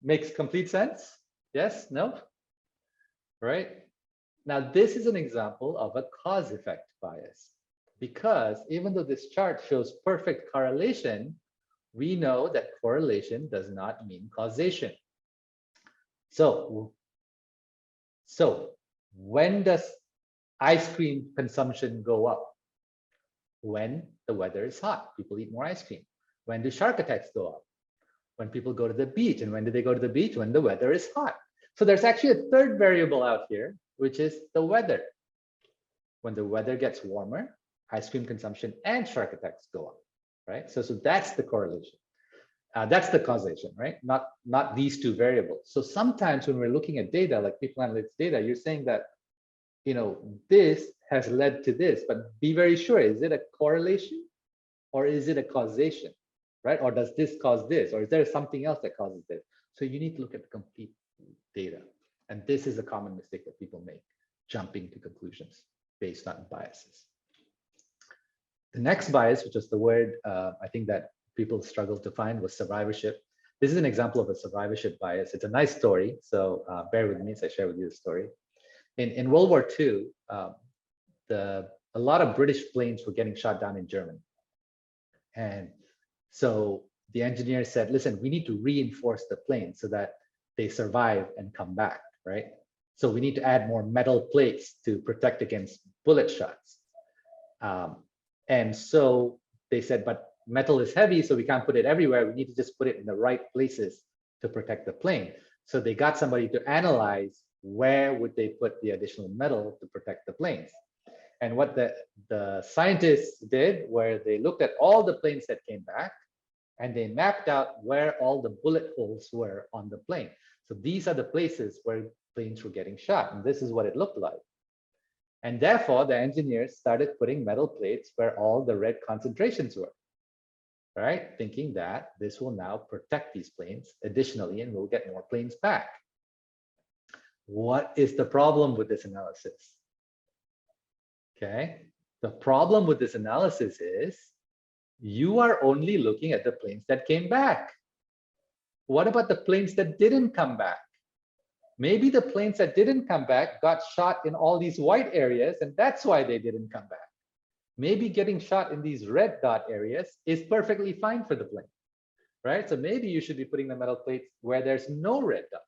Makes complete sense? Yes? No? Right? Now, this is an example of a cause effect bias, because even though this chart shows perfect correlation, we know that correlation does not mean causation. So when does ice cream consumption go up? When the weather is hot, people eat more ice cream. When do shark attacks go up? When people go to the beach. And when do they go to the beach? When the weather is hot. So there's actually a third variable out here, which is the weather. When the weather gets warmer, ice cream consumption and shark attacks go up, right? So that's the correlation. That's the causation, right? Not these 2 variables. So sometimes when we're looking at data, like people analytics data, you're saying that, this has led to this, but be very sure, is it a correlation or is it a causation, right? Or does this cause this, or is there something else that causes this? So you need to look at the complete data. And this is a common mistake that people make, jumping to conclusions based on biases. The next bias, which is the word I think that people struggle to find, was survivorship. This is an example of a survivorship bias. It's a nice story, so bear with me as I share with you the story. In World War II, a lot of British planes were getting shot down in Germany. And so the engineers said, listen, we need to reinforce the plane so that they survive and come back, right? So we need to add more metal plates to protect against bullet shots. And so they said, but metal is heavy, so we can't put it everywhere. We need to just put it in the right places to protect the plane. So they got somebody to analyze where would they put the additional metal to protect the planes. And what the scientists did, where they looked at all the planes that came back, and they mapped out where all the bullet holes were on the plane. So these are the places where planes were getting shot, and this is what it looked like. And therefore, the engineers started putting metal plates where all the red concentrations were, right? Thinking that this will now protect these planes additionally, and we'll get more planes back. What is the problem with this analysis? Okay, the problem with this analysis is you are only looking at the planes that came back. What about the planes that didn't come back? Maybe the planes that didn't come back got shot in all these white areas, and that's why they didn't come back. Maybe getting shot in these red dot areas is perfectly fine for the plane, right? So maybe you should be putting the metal plates where there's no red dot.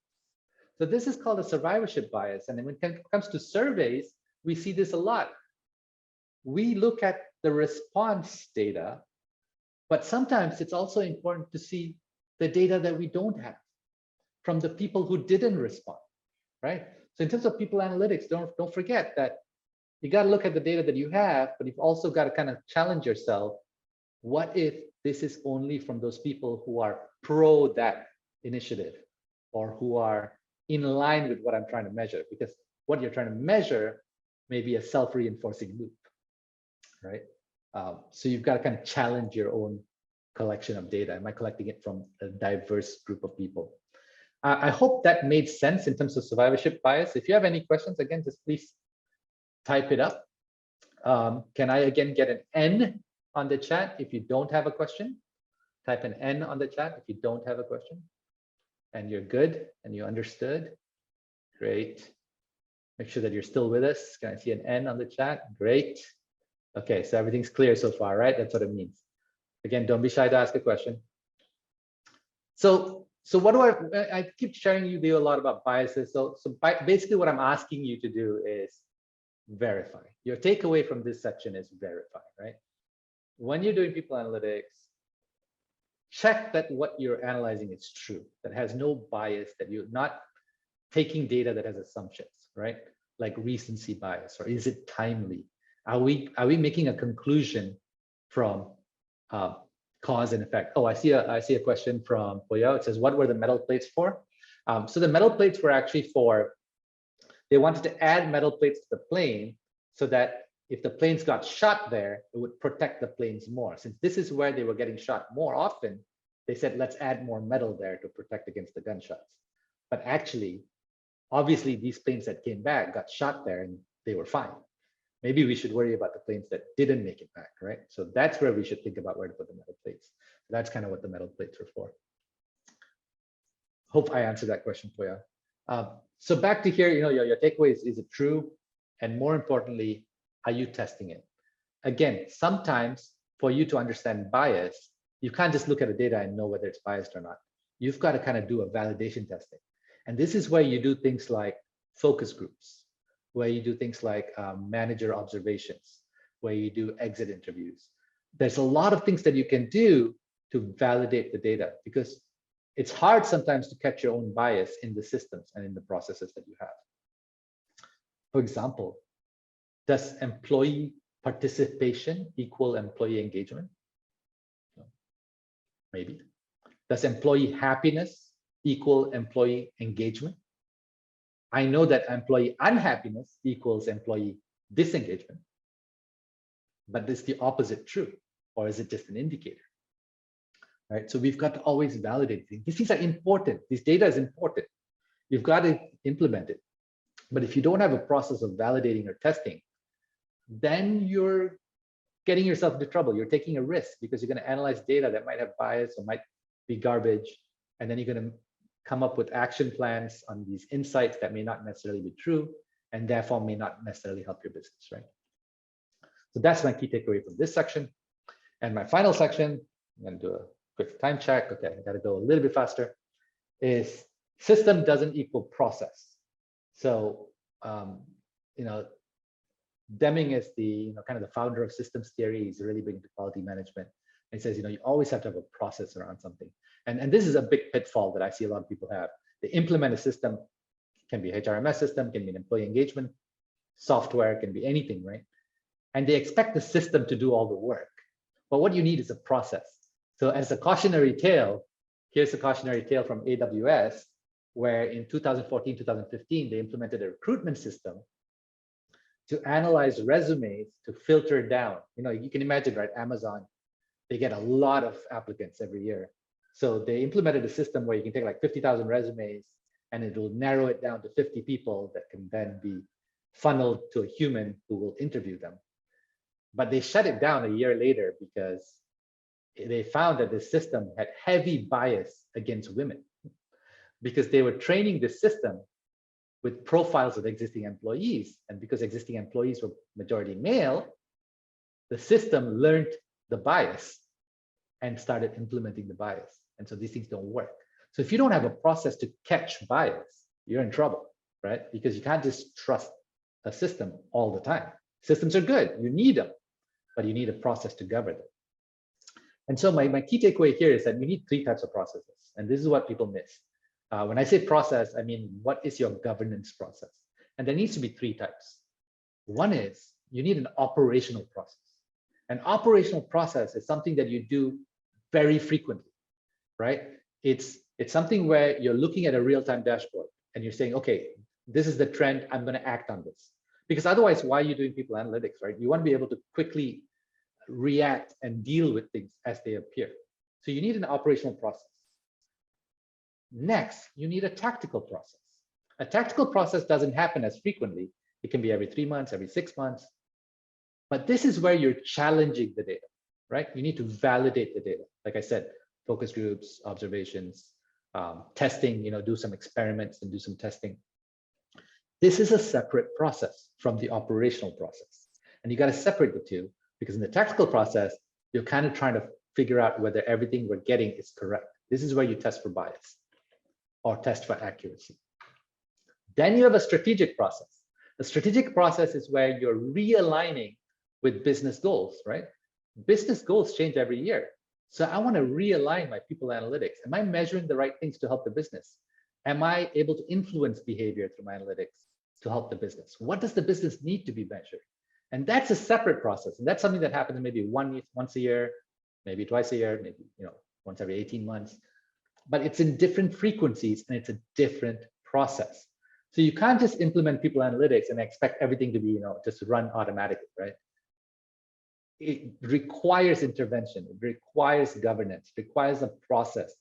So this is called a survivorship bias. And when it comes to surveys, we see this a lot. We look at the response data, but sometimes it's also important to see the data that we don't have from the people who didn't respond, right? So in terms of people analytics, don't forget that you got to look at the data that you have, but you've also got to kind of challenge yourself. What if this is only from those people who are pro that initiative, or who are in line with what I'm trying to measure? Because what you're trying to measure may be a self-reinforcing loop, right? So you've got to kind of challenge your own collection of data. Am I collecting it from a diverse group of people? I hope that made sense in terms of survivorship bias. If you have any questions, again, just please type it up. Can I again get an N on the chat if you don't have a question? Type an N on the chat if you don't have a question. And you're good and you understood. Great. Make sure that you're still with us. Can I see an N on the chat? Great. Okay, so everything's clear so far, right? That's what it means. Again, don't be shy to ask a question. So what do I keep sharing you a lot about biases. So basically what I'm asking you to do is verify. Your takeaway from this section is verify, right? When you're doing people analytics, check that what you're analyzing is true, that has no bias, that you're not taking data that has assumptions, right? Like recency bias, or is it timely? Are we making a conclusion from cause and effect? Oh, I see a question from Poya. It says, what were the metal plates for? So the metal plates were actually for, they wanted to add metal plates to the plane so that if the planes got shot there, it would protect the planes more. Since this is where they were getting shot more often, they said, let's add more metal there to protect against the gunshots. But actually, obviously, these planes that came back got shot there and they were fine. Maybe we should worry about the planes that didn't make it back, right? So that's where we should think about where to put the metal plates. That's kind of what the metal plates were for. Hope I answered that question for you. So back to here, your takeaway is it true? And more importantly, are you testing it? Again, sometimes for you to understand bias, you can't just look at the data and know whether it's biased or not. You've got to kind of do a validation testing. And this is where you do things like focus groups, where you do things like manager observations, where you do exit interviews. There's a lot of things that you can do to validate the data, because it's hard sometimes to catch your own bias in the systems and in the processes that you have. For example, does employee participation equal employee engagement? Maybe. Does employee happiness equal employee engagement? I know that employee unhappiness equals employee disengagement, but is the opposite true, or is it just an indicator? Right? So we've got to always validate things. These things are important. This data is important. You've got to implement it. But if you don't have a process of validating or testing, then you're getting yourself into trouble. You're taking a risk because you're going to analyze data that might have bias or might be garbage. And then you're going to come up with action plans on these insights that may not necessarily be true and therefore may not necessarily help your business, right? So that's my key takeaway from this section. And my final section, I'm going to do a quick time check. Okay, I got to go a little bit faster, is system doesn't equal process. So, Deming is the kind of the founder of systems theory. He's really big into quality management. And he says, you always have to have a process around something. And this is a big pitfall that I see a lot of people have. They implement a system, can be a HRMS system, can be an employee engagement software, can be anything, right? And they expect the system to do all the work. But what you need is a process. So as a cautionary tale, here's a cautionary tale from AWS, where in 2014, 2015, they implemented a recruitment system to analyze resumes, to filter down. You can imagine, right? Amazon, they get a lot of applicants every year. So they implemented a system where you can take like 50,000 resumes and it will narrow it down to 50 people that can then be funneled to a human who will interview them. But they shut it down a year later because they found that the system had heavy bias against women, because they were training the system with profiles of existing employees. And because existing employees were majority male, the system learned the bias and started implementing the bias. And so these things don't work. So if you don't have a process to catch bias, you're in trouble, right? Because you can't just trust a system all the time. Systems are good, you need them, but you need a process to govern them. And so my key takeaway here is that you need 3 types of processes. And this is what people miss. When I say process, I mean, what is your governance process? And there needs to be 3 types. One is you need an operational process. An operational process is something that you do very frequently, right? It's something where you're looking at a real-time dashboard and you're saying, okay, this is the trend, I'm going to act on this. Because otherwise, why are you doing people analytics, right? You want to be able to quickly react and deal with things as they appear. So you need an operational process. Next, you need a tactical process. A tactical process doesn't happen as frequently. It can be every 3 months, every 6 months. But this is where you're challenging the data, right? You need to validate the data. Like I said, focus groups, observations, testing, do some experiments and do some testing. This is a separate process from the operational process. And you got to separate the two, because in the tactical process, you're kind of trying to figure out whether everything we're getting is correct. This is where you test for bias or test for accuracy. Then you have a strategic process. The strategic process is where you're realigning with business goals, right? Business goals change every year. So I want to realign my people analytics. Am I measuring the right things to help the business? Am I able to influence behavior through my analytics to help the business? What does the business need to be measured? And that's a separate process. And that's something that happens maybe once a year, maybe twice a year, maybe once every 18 months. But it's in different frequencies and it's a different process. So you can't just implement people analytics and expect everything to be just run automatically, right? It requires intervention, it requires governance, it requires a process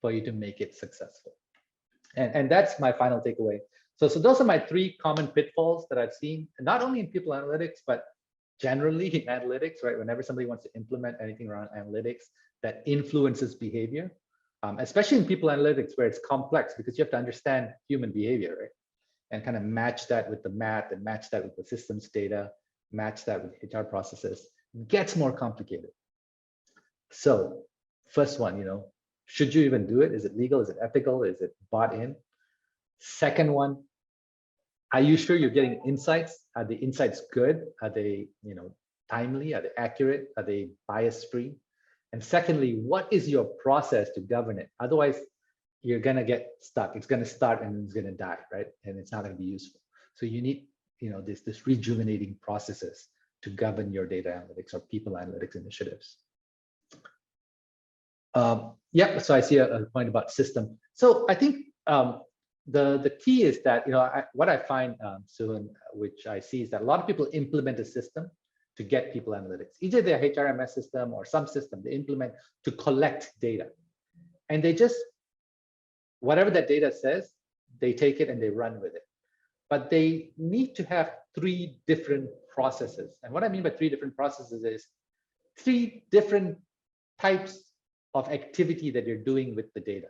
for you to make it successful. And that's my final takeaway. So those are my 3 common pitfalls that I've seen, not only in people analytics, but generally in analytics, right? Whenever somebody wants to implement anything around analytics that influences behavior, especially in people analytics where it's complex because you have to understand human behavior, right? And kind of match that with the math and match that with the systems data, match that with HR processes. It gets more complicated. So first one, should you even do it? Is it legal? Is it ethical? Is it bought in? Second one, are you sure you're getting insights? Are the insights good? Are they, timely? Are they accurate? Are they bias-free? And secondly, what is your process to govern it? Otherwise, you're going to get stuck. It's going to start and it's going to die, right? And it's not going to be useful. So you need, this rejuvenating processes to govern your data analytics or people analytics initiatives. Yeah, so I see a point about system. So I think the key is that, what I find, Suhan, which I see is that a lot of people implement a system to get people analytics. Either their HRMS system or some system they implement to collect data. And they just, whatever that data says, they take it and they run with it. But they need to have 3 different processes. And what I mean by 3 different processes is 3 different types of activity that you're doing with the data.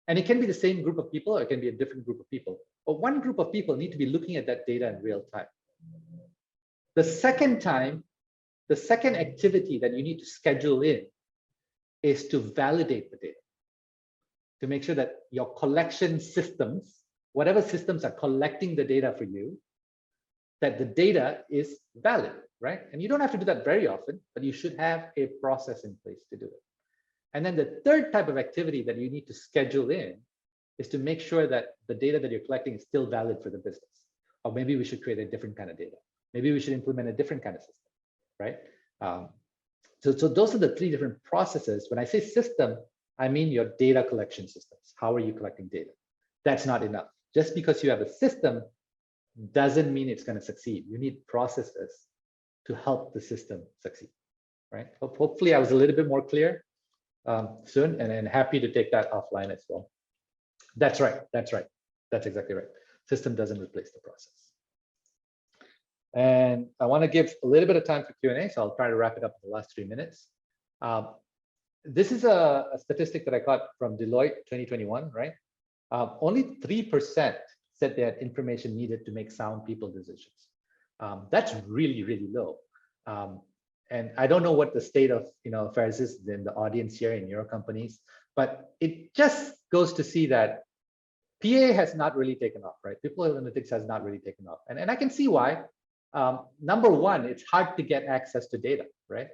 And it can be the same group of people or it can be a different group of people. But one group of people need to be looking at that data in real time. The second activity that you need to schedule in is to validate the data, to make sure that your collection systems, whatever systems are collecting the data for you, that the data is valid, right? And you don't have to do that very often, but you should have a process in place to do it. And then the third type of activity that you need to schedule in is to make sure that the data that you're collecting is still valid for the business. Or maybe we should create a different kind of data. Maybe we should implement a different kind of system, right? So those are the 3 different processes. When I say system, I mean your data collection systems. How are you collecting data? That's not enough. Just because you have a system doesn't mean it's going to succeed. You need processes to help the system succeed, right? Hopefully I was a little bit more clear soon, and happy to take that offline as well. That's right. That's right. That's exactly right. System doesn't replace the process. And I want to give a little bit of time for Q&A, so I'll try to wrap it up in the last 3 minutes. This is a statistic that I got from Deloitte 2021, right? Only 3% said they had information needed to make sound people decisions. That's really, really low. And I don't know what the state of affairs is in the audience here in your companies, but it just goes to see that PA has not really taken off, right? People analytics has not really taken off. And I can see why. Number one, it's hard to get access to data, right?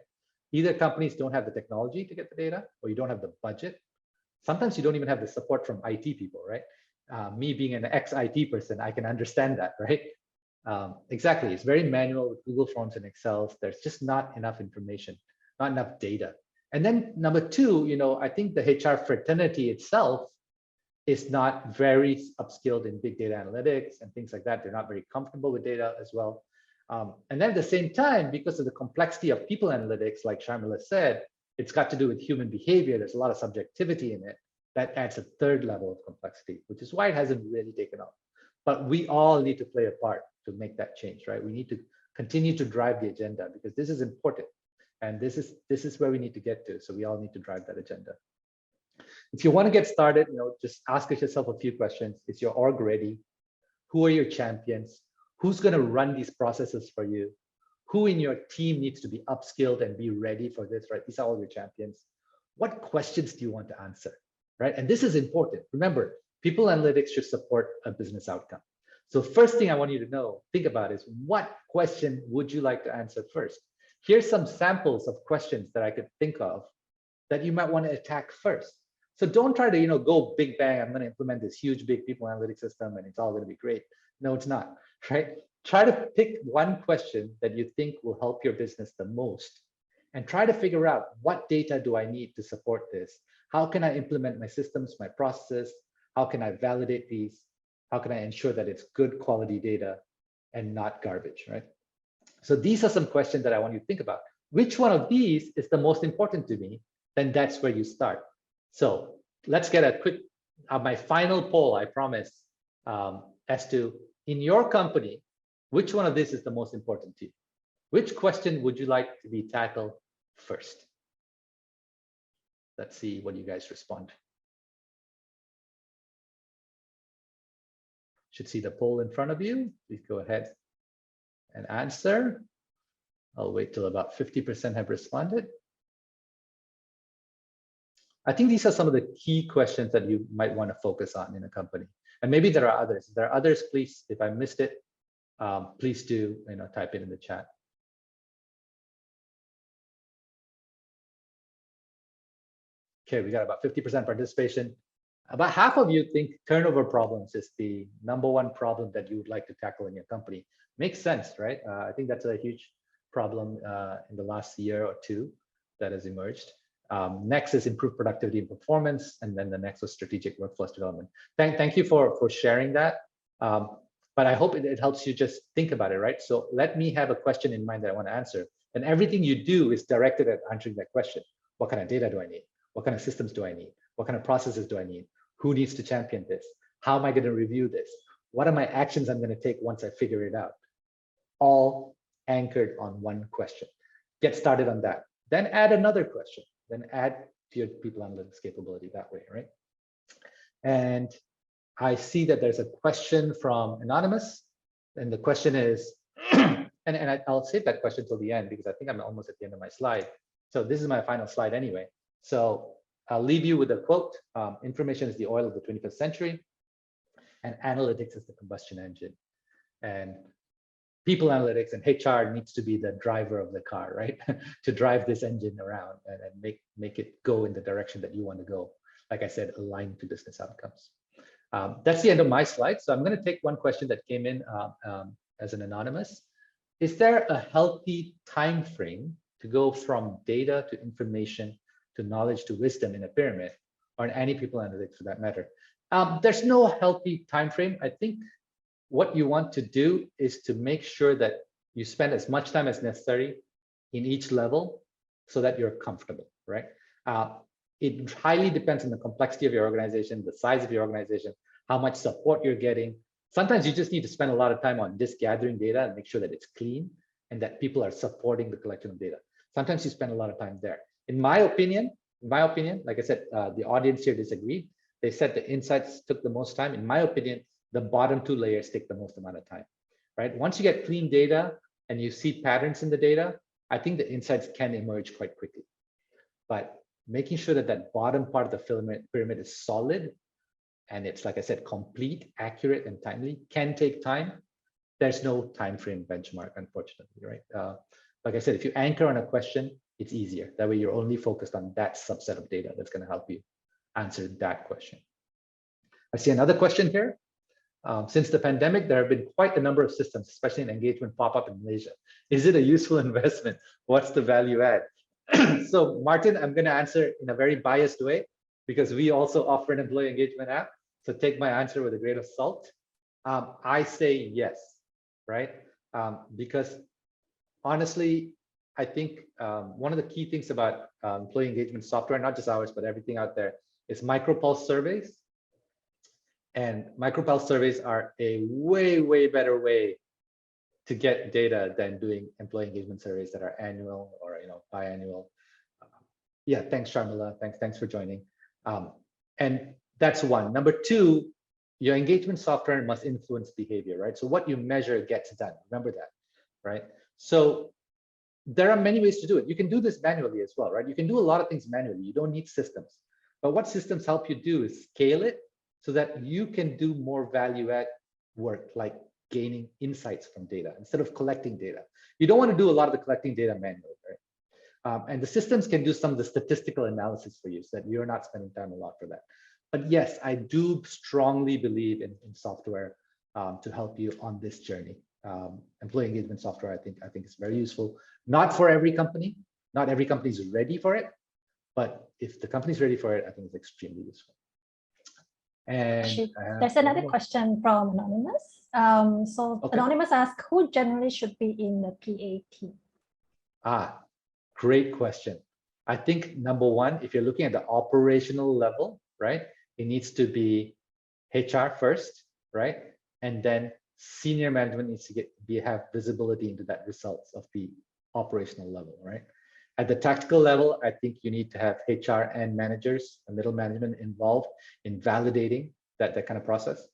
Either companies don't have the technology to get the data, or you don't have the budget. Sometimes you don't even have the support from IT people, right? Me being an ex-IT person, I can understand that, right? Exactly, it's very manual with Google Forms and Excel. There's just not enough information, not enough data. And then number two, I think the HR fraternity itself is not very upskilled in big data analytics and things like that. They're not very comfortable with data as well. And then at the same time, because of the complexity of people analytics, like Sharmila said, it's got to do with human behavior. There's a lot of subjectivity in it. That adds a third level of complexity, which is why it hasn't really taken off. But we all need to play a part to make that change, right? We need to continue to drive the agenda because this is important. And this is where we need to get to. So we all need to drive that agenda. If you want to get started, just ask yourself a few questions. Is your org ready? Who are your champions? Who's going to run these processes for you? Who in your team needs to be upskilled and be ready for this, right? These are all your champions. What questions do you want to answer, right? And this is important. Remember, people analytics should support a business outcome. So first thing I want you to think about is what question would you like to answer first? Here's some samples of questions that I could think of that you might want to attack first. So don't try to, go big bang. I'm going to implement this huge, big people analytics system and it's all going to be great. No, it's not, right? Try to pick one question that you think will help your business the most and try to figure out what data do I need to support this? How can I implement my systems, my processes? How can I validate these? How can I ensure that it's good quality data and not garbage, right? So these are some questions that I want you to think about. Which one of these is the most important to me? Then that's where you start. So let's get a quick, my final poll, I promise, as to, in your company, which one of these is the most important to you? Which question would you like to be tackled first? Let's see what you guys respond. Should see the poll in front of you. Please go ahead and answer. I'll wait till about 50% have responded. I think these are some of the key questions that you might want to focus on in a company. And maybe there are others. If there are others, please, if I missed it, please do type it in the chat. Okay, we got about 50% participation. About half of you think turnover problems is the #1 problem that you would like to tackle in your company. Makes sense, right? I think that's a huge problem in the last year or two that has emerged. Next is improved productivity and performance, and then the next was strategic workforce development. Thank you for sharing that. But I hope it helps you just think about it, right? So let me have a question in mind that I want to answer. And everything you do is directed at answering that question. What kind of data do I need? What kind of systems do I need? What kind of processes do I need? Who needs to champion this? How am I going to review this? What are my actions I'm going to take once I figure it out? All anchored on one question. Get started on that. Then add another question. Then add to your people analytics capability that way, right? And I see that there's a question from Anonymous. And the question is, and I'll save that question till the end because I think I'm almost at the end of my slide. So this is my final slide anyway. So I'll leave you with a quote. Information is the oil of the 21st century, and analytics is the combustion engine. And people analytics and HR needs to be the driver of the car, right? To drive this engine around and make it go in the direction that you want to go. Like I said, aligned to business outcomes. That's the end of my slide. So I'm going to take one question that came in as an anonymous. Is there a healthy time frame to go from data to information to knowledge to wisdom in a pyramid, or in any people analytics for that matter? There's no healthy time frame. I think what you want to do is to make sure that you spend as much time as necessary in each level so that you're comfortable, right? It highly depends on the complexity of your organization, the size of your organization, how much support you're getting. Sometimes you just need to spend a lot of time on just gathering data and make sure that it's clean and that people are supporting the collection of data. Sometimes you spend a lot of time there. In my opinion, like I said, the audience here disagreed. They said the insights took the most time. In my opinion, the bottom two layers take the most amount of time, right? Once you get clean data and you see patterns in the data, I think the insights can emerge quite quickly. But making sure that that bottom part of the pyramid is solid and it's, like I said, complete, accurate, and timely can take time. There's no time frame benchmark, unfortunately, right? Like I said, if you anchor on a question, it's easier. That way you're only focused on that subset of data that's going to help you answer that question. I see another question here. Since the pandemic, there have been quite a number of systems, especially in engagement, pop up in Malaysia. Is it a useful investment? What's the value add? So Martin, I'm going to answer in a very biased way because we also offer an employee engagement app. So take my answer with a grain of salt. I say yes, right? because honestly, I think one of the key things about employee engagement software, not just ours, but everything out there, is micropulse surveys. And micropulse surveys are a way, way better way to get data than doing employee engagement surveys that are annual or biannual. Yeah, thanks, Sharmila. Thanks for joining. And that's one. Number two, your engagement software must influence behavior, right? So what you measure gets done. Remember that, right? So there are many ways to do it. You can do this manually as well, right? You can do a lot of things manually. You don't need systems. But what systems help you do is scale it so that you can do more value add work, like gaining insights from data instead of collecting data. You don't want to do a lot of the collecting data manually, right? And the systems can do some of the statistical analysis for you so that you're not spending time a lot for that. But yes, I do strongly believe in software to help you on this journey. Employee engagement software, I think is very useful. Not for every company. Not every company is ready for it. But if the company is ready for it, I think it's extremely useful. And there's another question from Anonymous. Okay. Anonymous asks, who generally should be in the PA team? Great question. I think number one, if you're looking at the operational level, right, it needs to be HR first, right? And then senior management needs to have visibility into that results of the operational level, right? At the tactical level, I think you need to have HR and managers and middle management involved in validating that kind of process.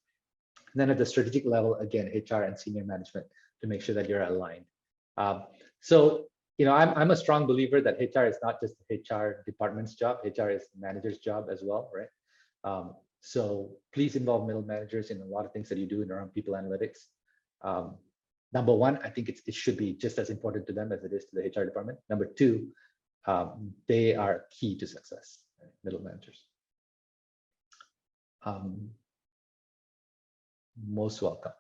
And then at the strategic level, again, HR and senior management to make sure that you're aligned. So, I'm a strong believer that HR is not just the HR department's job. HR is the manager's job as well, right? So please involve middle managers in a lot of things that you do around people analytics. Number one, I think it should be just as important to them as it is to the HR department. Number two, they are key to success, right? Middle managers. Most welcome.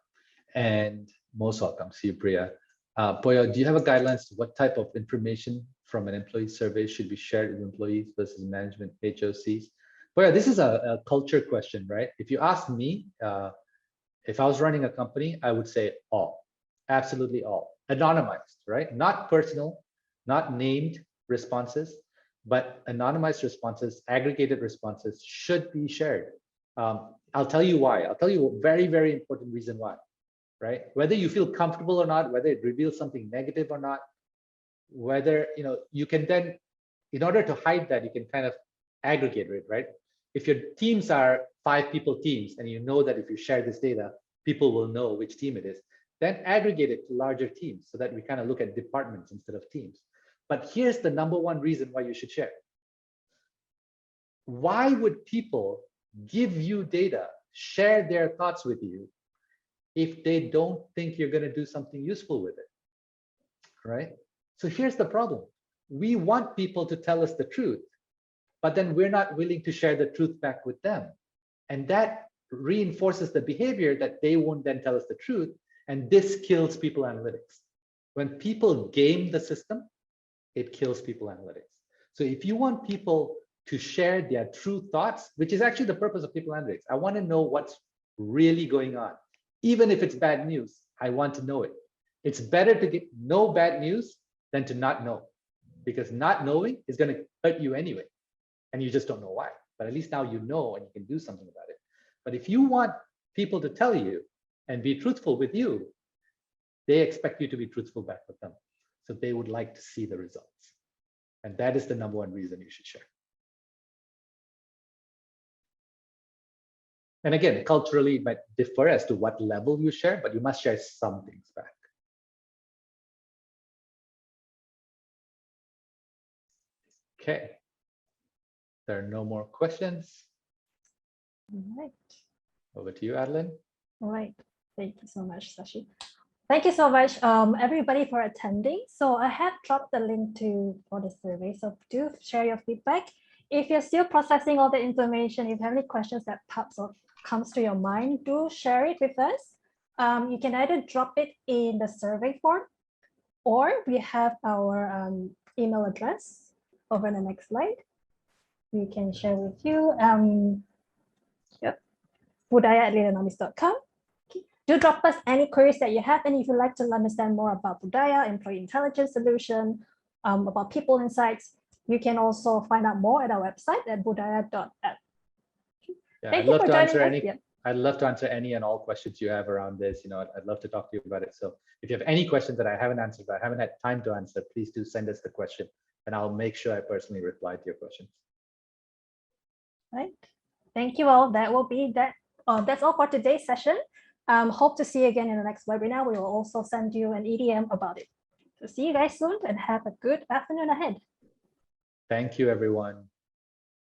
And most welcome, see you, Priya. Poyo, do you have a guidelines to what type of information from an employee survey should be shared with employees versus management HOCs? Poyo, this is a culture question, right? If you ask me, if I was running a company, I would say all, absolutely all. Anonymized, right? Not personal, not named responses, but anonymized responses, aggregated responses should be shared. I'll tell you why. I'll tell you a very, very important reason why. Right? Whether you feel comfortable or not, whether it reveals something negative or not, whether, you can then, in order to hide that, you can kind of aggregate it, right? If your teams are 5-people teams and you know that if you share this data, people will know which team it is, then aggregate it to larger teams so that we kind of look at departments instead of teams. But here's the number one reason why you should share. Why would people give you data, share their thoughts with you, if they don't think you're going to do something useful with it, right? So here's the problem. We want people to tell us the truth, but then we're not willing to share the truth back with them. And that reinforces the behavior that they won't then tell us the truth. And this kills people analytics. When people game the system, it kills people analytics. So if you want people to share their true thoughts, which is actually the purpose of people analytics, I want to know what's really going on. Even if it's bad news, I want to know it. It's better to know bad news than to not know, because not knowing is going to hurt you anyway, and you just don't know why. But at least now you know and you can do something about it. But if you want people to tell you and be truthful with you, they expect you to be truthful back with them. So they would like to see the results. And that is the number one reason you should share. And again, culturally, it might differ as to what level you share, but you must share some things back. Okay. There are no more questions. All right. Over to you, Adeline. All right. Thank you so much, Sashe. Thank you so much, everybody, for attending. So I have dropped the link for the survey. So do share your feedback. If you're still processing all the information, if you have any questions that comes to your mind, do share it with us. You can either drop it in the survey form, or we have our email address over the next slide. We can share with you. Yep. budaya@leaderonomics.com. Okay. do drop us any queries that you have. And if you'd like to understand more about Budaya, employee intelligence solution, about people insights, you can also find out more at our website at budaya.app. Yeah, Thank I'd you love for to joining answer us. any. Yeah. I'd love to answer any and all questions you have around this. I'd love to talk to you about it. So if you have any questions that I haven't answered, or I haven't had time to answer, please do send us the question, and I'll make sure I personally reply to your questions. Right. Thank you all. That will be that. That's all for today's session. Hope to see you again in the next webinar. We will also send you an EDM about it. So see you guys soon and have a good afternoon ahead. Thank you, everyone.